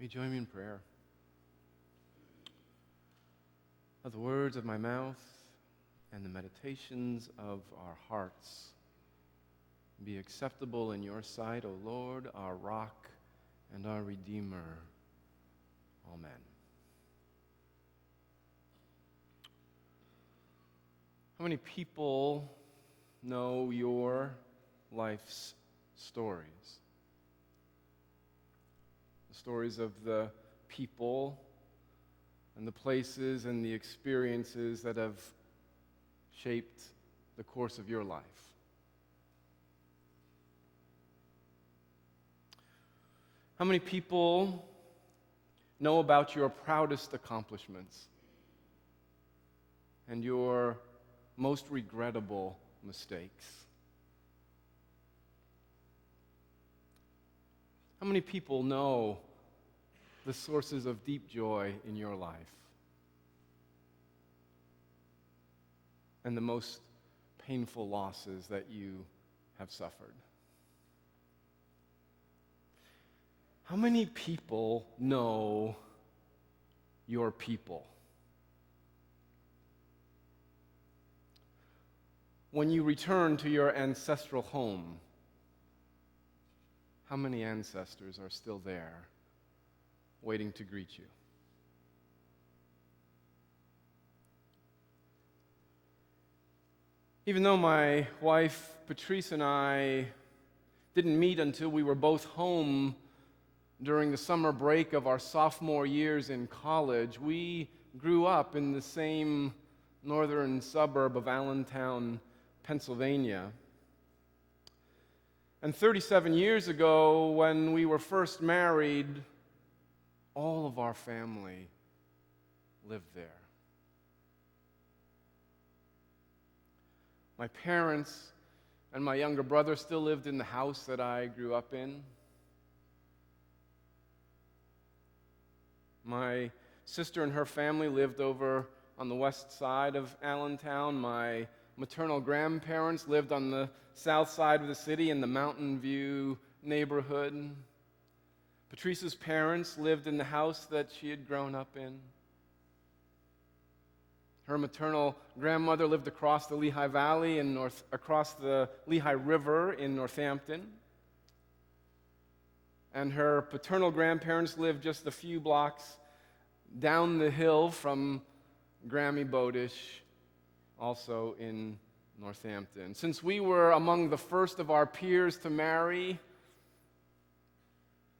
Will you join me in prayer? Let the words of my mouth and the meditations of our hearts be acceptable in your sight, O Lord, our rock and our Redeemer. Amen. How many people know your life's stories? The stories of the people and the places and the experiences that have shaped the course of your life. How many people know about your proudest accomplishments and your most regrettable mistakes? How many people know the sources of deep joy in your life and the most painful losses that you have suffered? How many people know your people? When you return to your ancestral home, how many ancestors are still there waiting to greet you? Even though my wife Patrice and I didn't meet until we were both home during the summer break of our sophomore years in college, we grew up in the same northern suburb of Allentown, Pennsylvania. And 37 years ago, when we were first married, all of our family lived there. My parents and my younger brother still lived in the house that I grew up in. My sister and her family lived over on the west side of Allentown. My maternal grandparents lived on the south side of the city in the Mountain View neighborhood. Patrice's parents lived in the house that she had grown up in. Her maternal grandmother lived across the Lehigh Valley and across the Lehigh River in Northampton. And her paternal grandparents lived just a few blocks down the hill from Grammy Bowdish, also in Northampton. Since we were among the first of our peers to marry,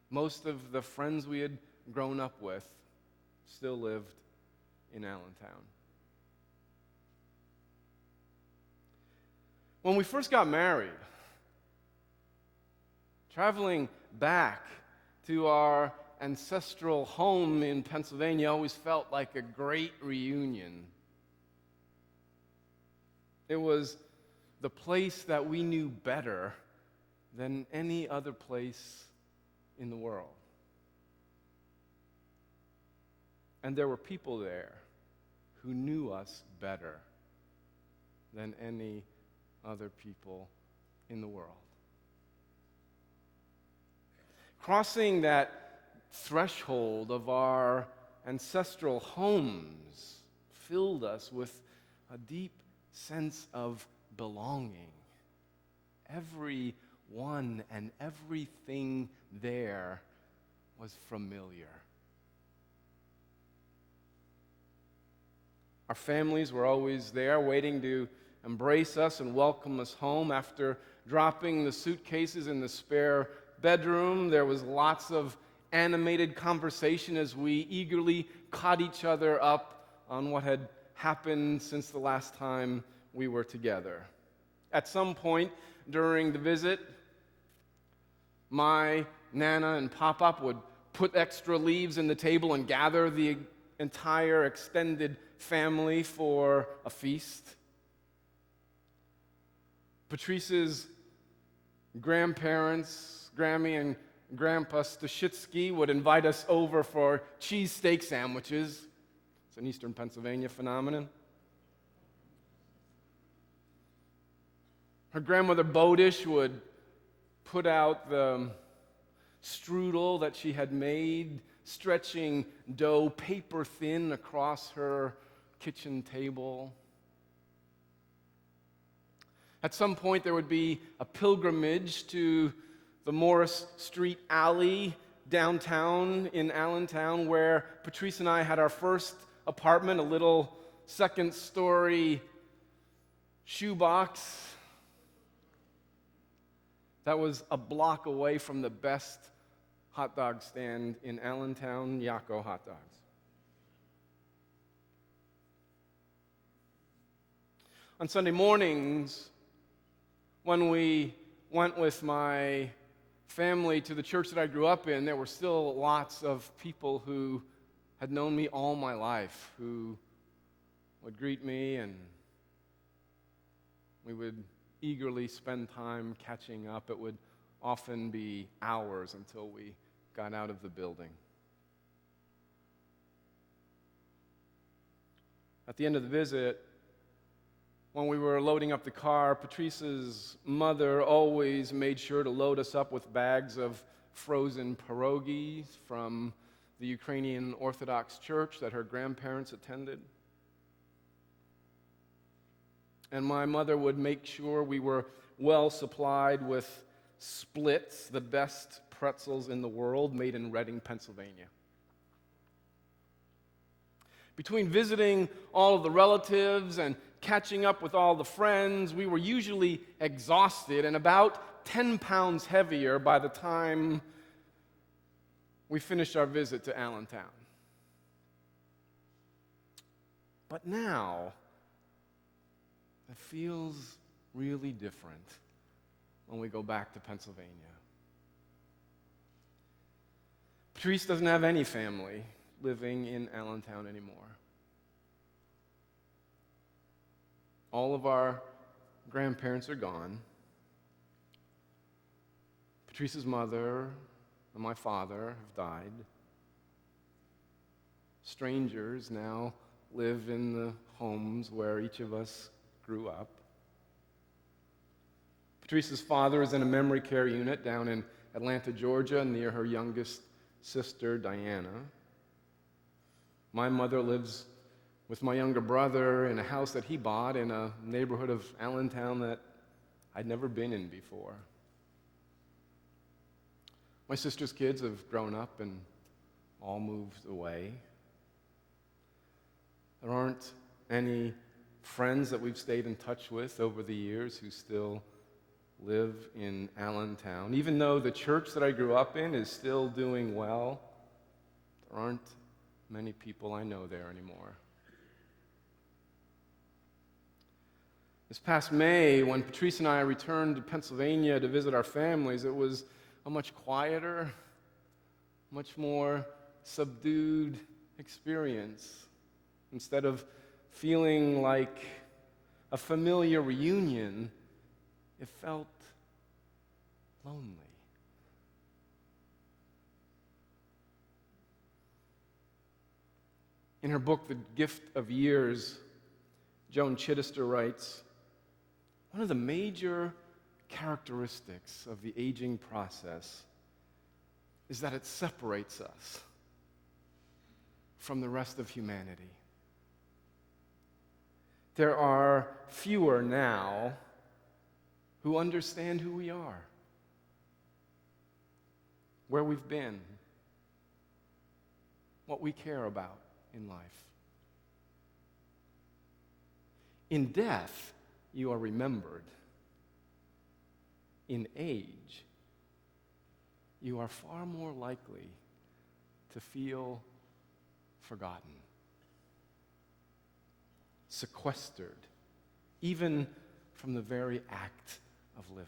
most of the friends we had grown up with still lived in Allentown. When we first got married, traveling back to our ancestral home in Pennsylvania always felt like a great reunion. It was the place that we knew better than any other place in the world. And there were people there who knew us better than any other people in the world. Crossing that threshold of our ancestral homes filled us with a deep sense of belonging. Everyone and everything there was familiar. Our families were always there waiting to embrace us and welcome us home. After dropping the suitcases in the spare bedroom, there was lots of animated conversation as we eagerly caught each other up on what had happened since the last time we were together. At some point during the visit, my Nana and Pop-Up would put extra leaves in the table and gather the entire extended family for a feast. Patrice's grandparents, Grammy and Grandpa Stashitsky, would invite us over for cheesesteak sandwiches. It's an Eastern Pennsylvania phenomenon. Her grandmother Bowdish would put out the strudel that she had made, stretching dough paper thin across her kitchen table. At some point, there would be a pilgrimage to the Morris Street alley downtown in Allentown, where Patrice and I had our first apartment, a little second-story shoebox that was a block away from the best hot dog stand in Allentown, Yakko Hot Dogs. On Sunday mornings, when we went with my family to the church that I grew up in, there were still lots of people who had known me all my life, who would greet me, and we would eagerly spend time catching up. It would often be hours until we got out of the building. At the end of the visit, when we were loading up the car, Patrice's mother always made sure to load us up with bags of frozen pierogies from the Ukrainian Orthodox Church that her grandparents attended. And my mother would make sure we were well supplied with Splits, the best pretzels in the world, made in Reading, Pennsylvania. Between visiting all of the relatives and catching up with all the friends, we were usually exhausted and about 10 pounds heavier by the time we finished our visit to Allentown. But now, it feels really different when we go back to Pennsylvania. Patrice doesn't have any family living in Allentown anymore. All of our grandparents are gone. Patrice's mother and my father have died. Strangers now live in the homes where each of us grew up. Patrice's father is in a memory care unit down in Atlanta, Georgia, near her youngest sister, Diana. My mother lives with my younger brother in a house that he bought in a neighborhood of Allentown that I'd never been in before. My sister's kids have grown up and all moved away. There aren't any friends that we've stayed in touch with over the years who still live in Allentown. Even though the church that I grew up in is still doing well, there aren't many people I know there anymore. This past May, when Patrice and I returned to Pennsylvania to visit our families, it was a much quieter, much more subdued experience. Instead of feeling like a familiar reunion, it felt lonely. In her book, The Gift of Years, Joan Chittister writes, one of the major characteristics of the aging process is that it separates us from the rest of humanity. There are fewer now who understand who we are, where we've been, what we care about in life. In death, you are remembered. In age, you are far more likely to feel forgotten, sequestered, even from the very act of living.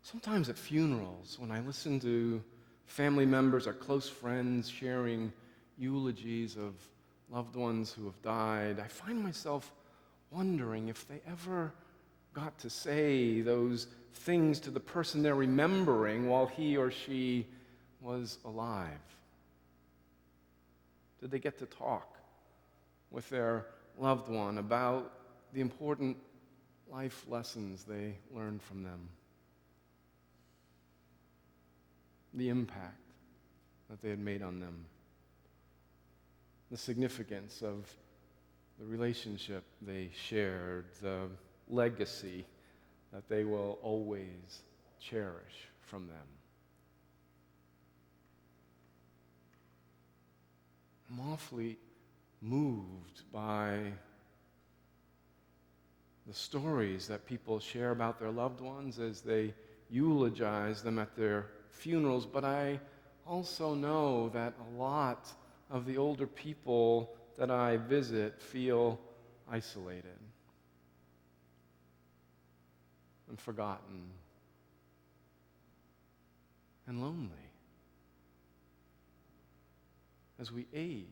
Sometimes at funerals, when I listen to family members or close friends sharing eulogies of loved ones who have died, I find myself wondering if they ever got to say those things to the person they're remembering while he or she was alive. Did they get to talk with their loved one about the important life lessons they learned from them, the impact that they had made on them, the significance of the relationship they shared, the legacy that they will always cherish from them. I'm awfully moved by the stories that people share about their loved ones as they eulogize them at their funerals, but I also know that a lot of the older people that I visit feel isolated and forgotten and lonely. As we age,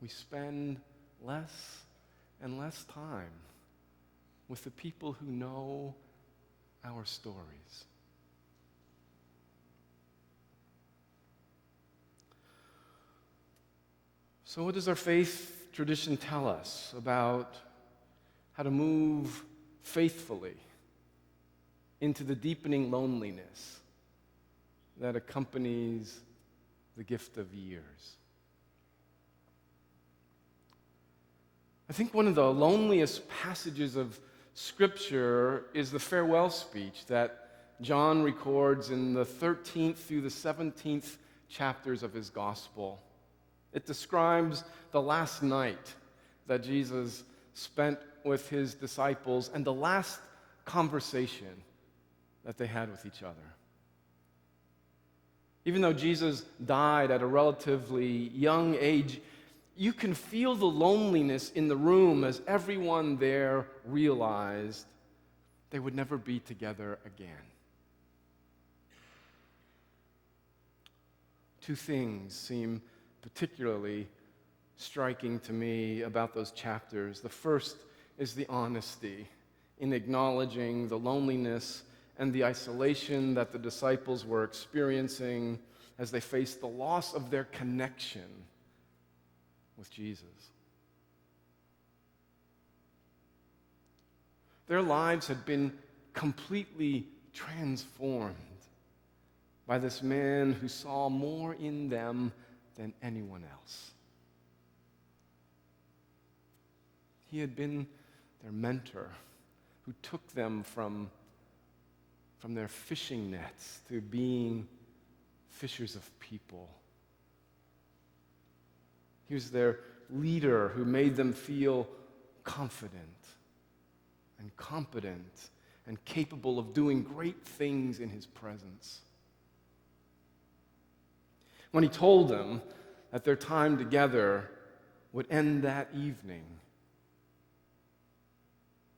we spend less and less time with the people who know our stories. So what does our faith tradition tell us about how to move faithfully into the deepening loneliness that accompanies the gift of years? I think one of the loneliest passages of Scripture is the farewell speech that John records in the 13th through the 17th chapters of his gospel. It describes the last night that Jesus spent with his disciples and the last conversation that they had with each other. Even though Jesus died at a relatively young age, you can feel the loneliness in the room as everyone there realized they would never be together again. Two things seem particularly striking to me about those chapters. The first is the honesty in acknowledging the loneliness and the isolation that the disciples were experiencing as they faced the loss of their connection with Jesus. Their lives had been completely transformed by this man who saw more in them than anyone else. He had been their mentor who took them from their fishing nets to being fishers of people. He was their leader who made them feel confident and competent and capable of doing great things in his presence. When he told them that their time together would end that evening,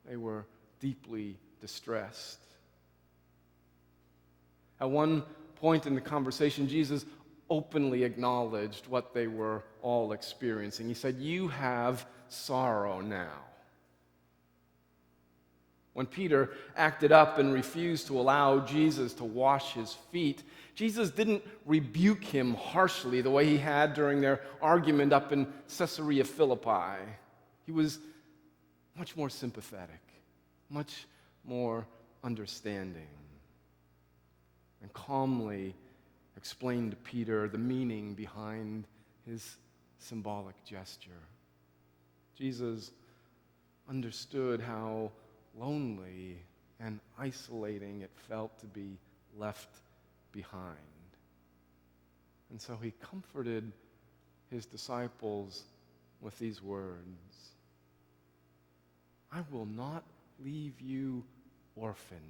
they were deeply distressed. At one point in the conversation, Jesus openly acknowledged what they were all experiencing. He said, "You have sorrow now." When Peter acted up and refused to allow Jesus to wash his feet, Jesus didn't rebuke him harshly the way he had during their argument up in Caesarea Philippi. He was much more sympathetic, much more understanding, and calmly explained to Peter the meaning behind his symbolic gesture. Jesus understood how lonely and isolating it felt to be left behind. And so he comforted his disciples with these words: "I will not leave you orphaned.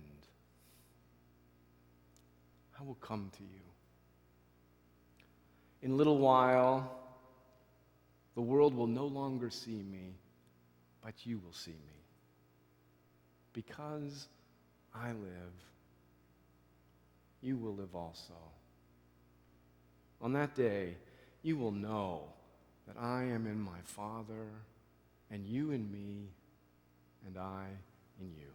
I will come to you. In a little while, the world will no longer see me, but you will see me. Because I live, you will live also. On that day, you will know that I am in my Father, and you in me, and I in you."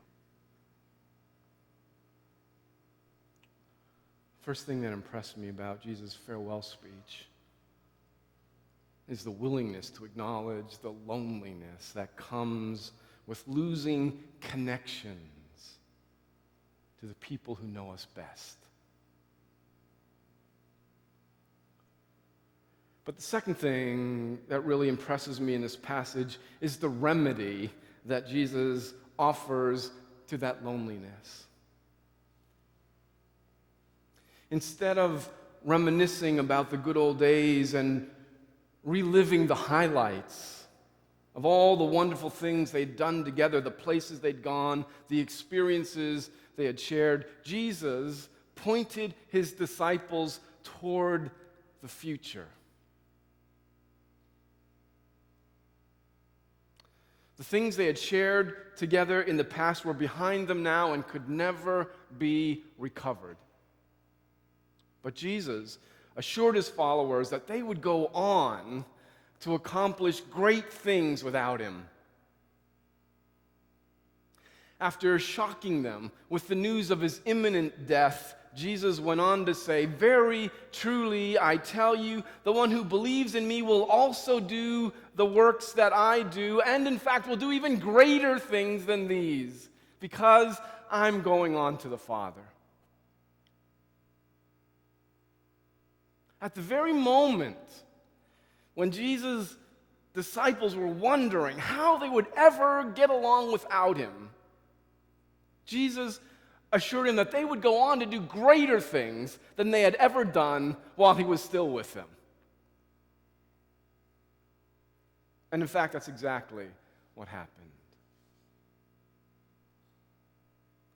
First thing that impressed me about Jesus' farewell speech is the willingness to acknowledge the loneliness that comes with losing connections to the people who know us best. But the second thing that really impresses me in this passage is the remedy that Jesus offers to that loneliness. Instead of reminiscing about the good old days and reliving the highlights of all the wonderful things they'd done together, the places they'd gone, the experiences they had shared, Jesus pointed his disciples toward the future. The things they had shared together in the past were behind them now and could never be recovered. But Jesus assured his followers that they would go on to accomplish great things without him. After shocking them with the news of his imminent death, Jesus went on to say, "Very truly, I tell you, the one who believes in me will also do the works that I do, and in fact will do even greater things than these, because I'm going on to the Father." At the very moment when Jesus' disciples were wondering how they would ever get along without him, Jesus assured him that they would go on to do greater things than they had ever done while he was still with them. And in fact, that's exactly what happened.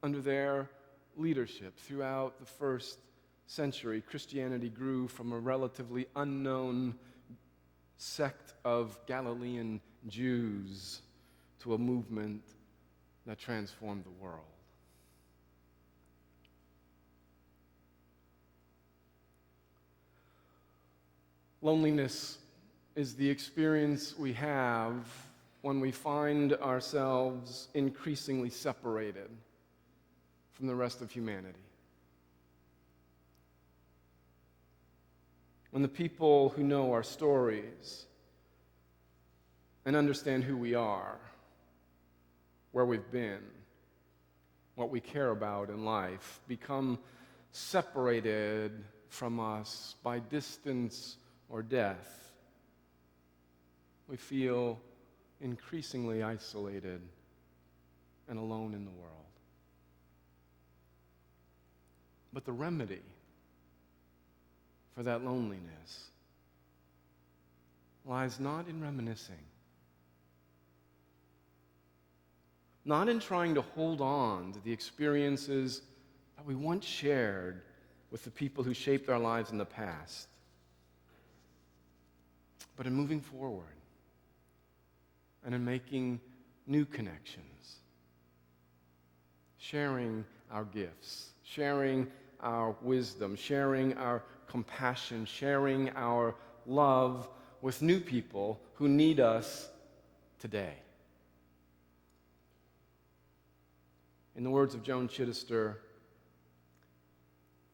Under their leadership throughout the first century, Christianity grew from a relatively unknown sect of Galilean Jews to a movement that transformed the world. Loneliness is the experience we have when we find ourselves increasingly separated from the rest of humanity. When the people who know our stories and understand who we are, where we've been, what we care about in life, become separated from us by distance or death, we feel increasingly isolated and alone in the world. But the remedy for that loneliness lies not in reminiscing, not in trying to hold on to the experiences that we once shared with the people who shaped our lives in the past, but in moving forward and in making new connections, sharing our gifts, sharing our wisdom, sharing our compassion, sharing our love with new people who need us today. In the words of Joan Chittister,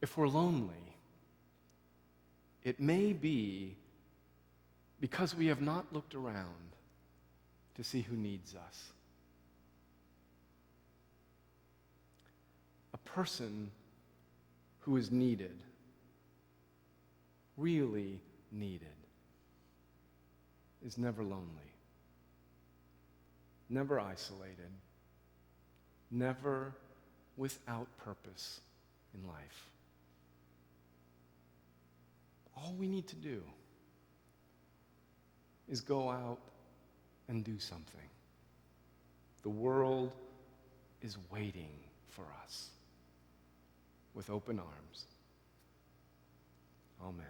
if we're lonely, it may be because we have not looked around to see who needs us. A person who is needed, really needed, is never lonely, never isolated, never without purpose in life. All we need to do is go out and do something. The world is waiting for us with open arms. Amen.